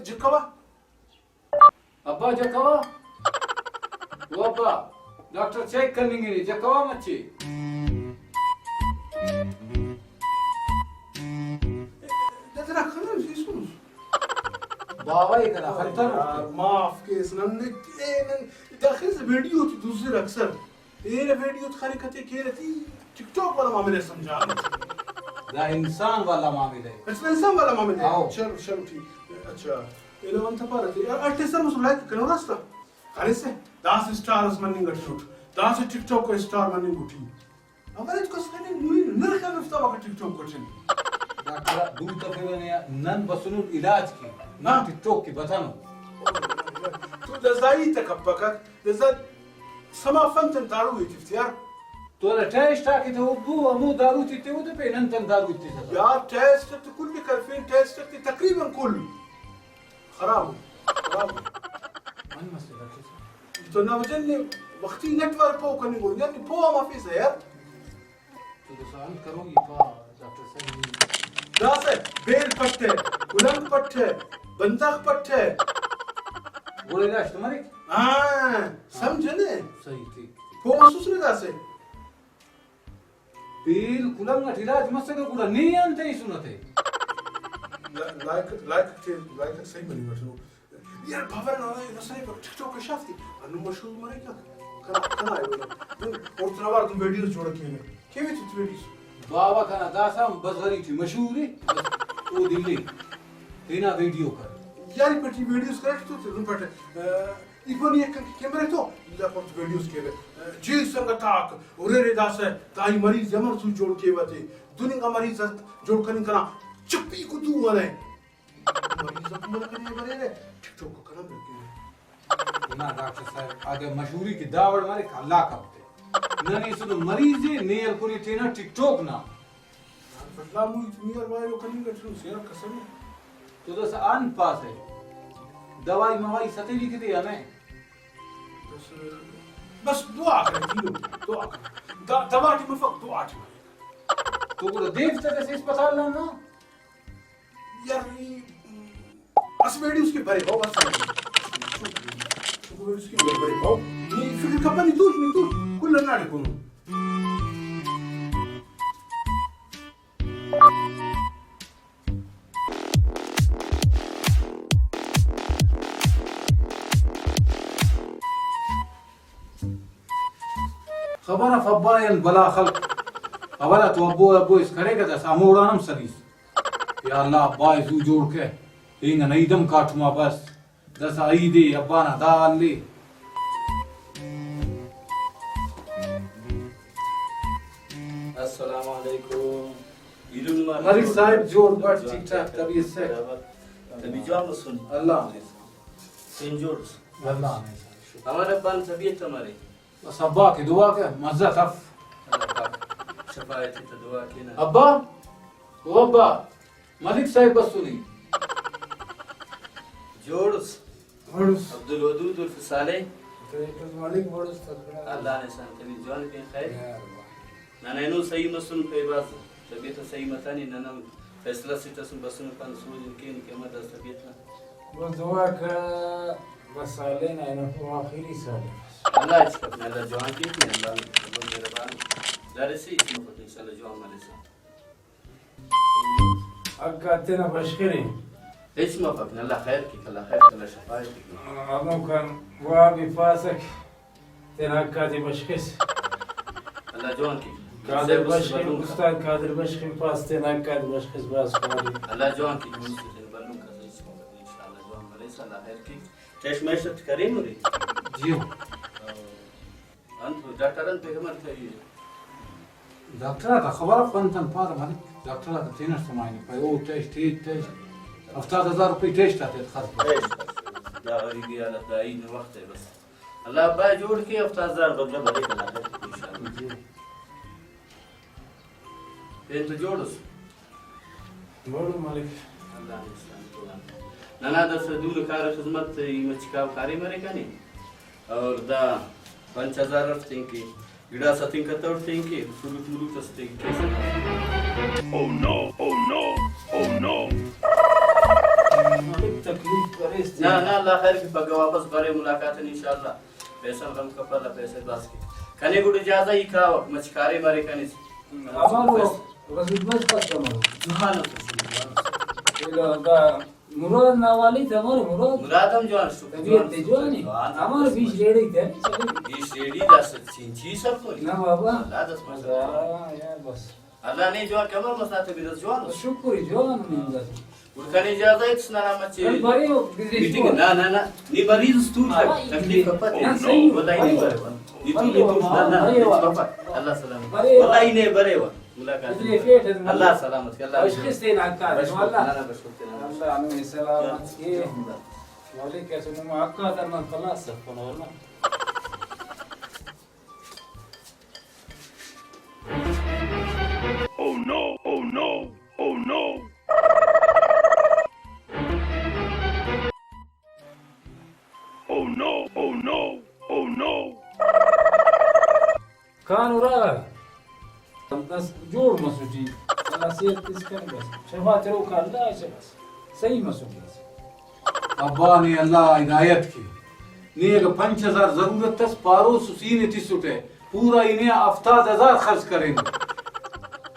جكوا अब्बा जकवा वो अब्बा डॉक्टर चेक करनेंगे नहीं जकवा मच्छी ترى خلاص يسوس बाबा ये करा खतर माफ केस नन्ने داخل فيديو تدوزر اكثر ايه فيديو تخريكتي كيرتي تيك توك ولا मामले समझा ला इंसान वाला मामला है بس الانسان ولا मामले आओ شلو تي अच्छा لو انت بارتي ارتسر مش لايك كانوا راستا خالص داس ستارز منين غشوت داس تيك توك ستار منين غوتي अगर इसको सने मुई नरखा में फता वक्त टिकटॉक कोचिंग डॉक्टर दूर तो फिर ने नन बसुनु इलाज की ना टिकटॉक की बतानो تو دزاي تكبكك دزا سما فنتن دارو يتفتيار तो रटेश था कि तो वो मु दारू पीते हो तो पे नंतन दारू पीते थे यार टेस्ट كل كلفين टेस्ट تقريبا كل خراب मन मसला कैसे तो ना वजन वक्ती नेटवर्क पो करने को यानी पो ما في यार तो सवाल करूंगी पा डॉक्टर साहब दासे बेल पट्टे उलंग पट्टे बंदक पट्टे बोले ना तुम्हारे हां समझे ने सही थी पो महसूस नहीं दासे बेल कुलंग इलाज मसले पूरा नहीं आनते ही सुनते لايك सही बनी बसो यार बाबर ना रसने पर टिकटॉक के शाफ्ती अनु मशहूर मरे क्या कना है और तनावर तुम वीडियोस जोड़ के में केवे तू वीडियोस बाबा का ना दासा बजरी थी मशहूरी वो दिल्ली तेना वीडियो कर यार पटी वीडियोस करे तो तुम पट इकोनी एक कैमरा तो या पर वीडियोस के जी संग ताक और रे दास ताई मरीज जमर सु जोड़ के वते दुनिया का मरीज जोड़ करने करा चुप्पी को तू वाले मरीज को करने बरे रे टिकटॉक को करम लगे ना डॉक्टर साहब आगे मशहूरी की दावड़ मारे अल्लाह करते ननी सुनो मरीज नेल कोनी तेना टिकटॉक ना फटला मु नियर वायो करने का सुन शेयर कसम तो दस आन पास है दवाई मवाई सतेली किते हमें बस दुआ कर दियो दुआ कर दवा की मफक दुआ की तो वो देख सके से अस्पताल ना ना यार बस वीडियोस के भरे हो बस वीडियोस के भरे हो ni fikir kapan itu kullu na dikunu خبر فباين بلا خلق اولا تو ابو اسكريگا دا سامورانم سريس يا الله باي زو جوड़ के इंग नईदम काटुमा बस दस आई दे अब्बाना दाल ले अस्सलाम वालेकुम मलिक साहब जोड़ बट ठीक ठाक तबीयत से तभी जवाब सुन अल्लाह सेंट जॉर्ज अल्लाह ने हमारे पान तबीयत हमारे बस अब्बा की दुआ के मजा तफ शफायत की दुआ की ना अब्बा ओ अब्बा मलिक साहब बस सुनी जॉर्ज Horus. अब्दुल वदूद उल फसाले Malik horus takra. अल्लाह ने सान तभी जवान के खैर Ya Allah. ना नैनो सही मसुन पे बात तबीयत सही मतानी ना ना फैसला सिता सुन बसुन पान सूज के मत तबीयत ना ودواك بس علينا انه هو اخيري سالم अल्लाह इस पर अल्लाह जवान की अल्लाह मेहरबान दरसी इसमें पता इंशाल्लाह जवान वाले से اكاتنا بشكري اسمه فقنا الله خير كي الله خير الله شفاعك ابو كان وابي فاسك تنكاتي بشكس الله جوان كي قادر بشكي استاذ قادر بشكي فاس تنكاتي بشكس باس فادي الله جوان كي بلون का اسمه ان شاء الله جوان वाले से الله خير كي टेस्ट मैच करें मुरी जियो अंत डॉक्टरन पे हमर थे डॉक्टर का खबर फंतन पार मलिक डॉक्टर का तीन समाइनी पे ओ टेस्ट 7000 रुपये टेस्ट आते खर्च لا غريبي على داين وقت بس الله با جوړ کې 7000 بدله بری کړه ان شاء الله انت جوړس بولو مالك الله انسان ټول نه نه د سدول کار خدمت یې مچکاو کاری مری کني और दा 5000 रफ्ते की गिड़ा सतिंग का तोड़ते की फुलुक मुलुक तस्ते कैसे مالك تكليف इस्ते ना ना अल्लाह खैर की पग वापस करे मुलाकात इंशाल्लाह पैसा गम कपला पैसे बास के कने गुड इजाजत ही का मचकारे मारे कने अमालो रसूल बस पत कमरो सुभान इला दा मुराद नावाली तमर मुराद मुरादम जवान तबीयत ते जवानी हमार बीच रेड़ी थे बीस रेडी दस चिंची सब को ना बाबा अल्लाह दस माशाल्लाह यार बस अल्लाह ने जवान कमर मसाते बिरस जवान शुक्र जवान निंदा उड़कने इजाजत सुनाना मचे बरे मीटिंग ना ना ना नी मरीज तू तकलीफ पता नहीं वल्लाही नहीं बरे नी तू ना ना अल्लाह सलामत वल्लाही नहीं बरे वा मुलाकात अल्लाह सलामत के अल्लाह बशकिस देना का अल्लाह ना बशकुते अल्लाह अनु सलामत के वाले कैसे नु अक्का दरना खलास फोन वरना Oh no, oh no, oh no. Oh no, oh no, oh no. كانوا راه الناس جور مسوجي انا سير تسكن بس شفات رو كان لا بس सही مسوجي अब्बा ने अल्लाह हिदायत की ने एक 5000 जरूरत तस पारो सुसीने ती सुटे पूरा इन्हें 70000 खर्च करेंगे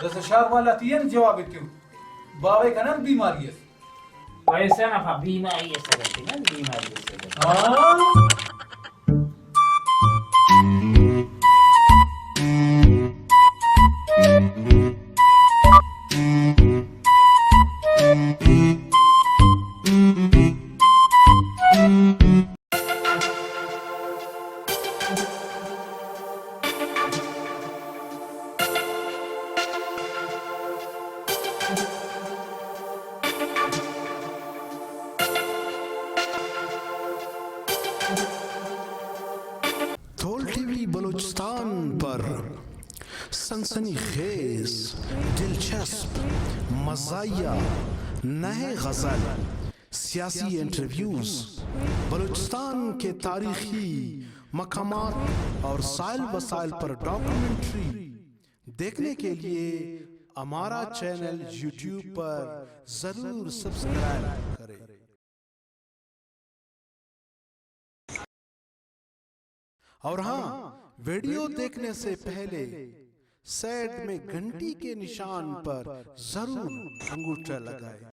जैसे शहर वाला तीन जवाब क्यों बाबे का ना बीमारी है पैसा ना फा बीमारी है सब ना बीमारी है हाँ धौल टीवी बलूचिस्तान पर सनसनीखेज, दिलचस्प, मज़ाहिया, नए गज़ल, सियासी इंटरव्यूज, बलूचिस्तान के तारीखी मकामात और साइल वसाइल पर डॉक्यूमेंट्री देखने के लिए हमारा चैनल यूट्यूब पर जरूर सब्सक्राइब करें। और हाँ, वीडियो देखने से पहले साइड में घंटी के निशान पर जरूर अंगूठा लगाएं।